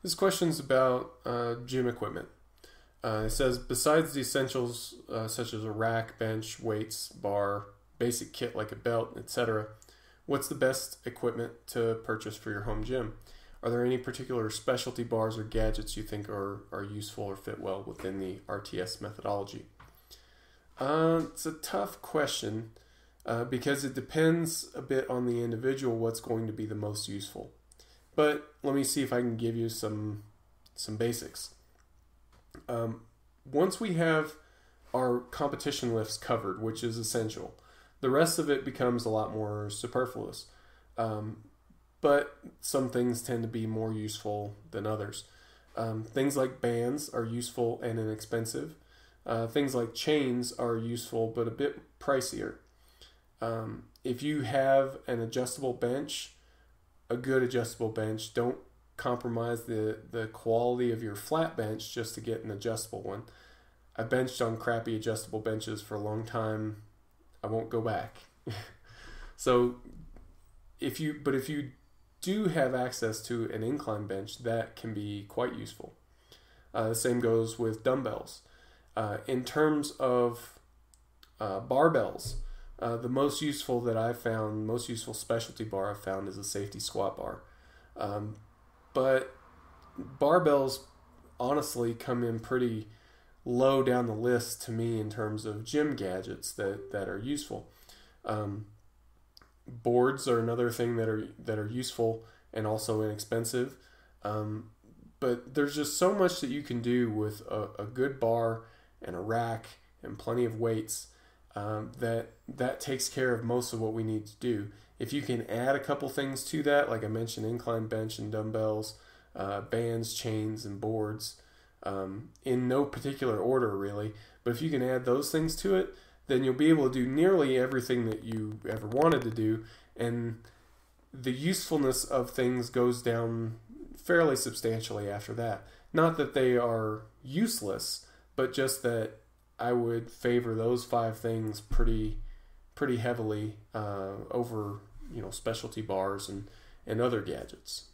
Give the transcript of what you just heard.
This question's about gym equipment. It says, besides the essentials such as a rack, bench, weights, bar, basic kit like a belt, etc., what's the best equipment to purchase for your home gym? Are there any particular specialty bars or gadgets you think are useful or fit well within the RTS methodology? It's a tough question because it depends a bit on the individual what's going to be the most useful. But let me see if I can give you some basics. Once we have our competition lifts covered, which is essential, the rest of it becomes a lot more superfluous. But some things tend to be more useful than others. Things like bands are useful and inexpensive. Things like chains are useful but a bit pricier. If you have an adjustable bench, a good adjustable bench, don't compromise the quality of your flat bench just to get an adjustable one. I benched on crappy adjustable benches for a long time. I won't go back. So if you do have access to an incline bench, that can be quite useful. The same goes with dumbbells. In terms of barbells, the most useful that I've found, most useful specialty bar I've found is a safety squat bar. But barbells honestly come in pretty low down the list to me in terms of gym gadgets that are useful. Boards are another thing that are useful and also inexpensive. But there's just so much that you can do with a good bar and a rack and plenty of weights that takes care of most of what we need to do. If you can add a couple things to that, like I mentioned, incline bench and dumbbells, bands, chains, and boards, in no particular order really, but if you can add those things to it, then you'll be able to do nearly everything that you ever wanted to do, and the usefulness of things goes down fairly substantially after that. Not that they are useless, but just that I would favor those 5 things pretty heavily over specialty bars and other gadgets.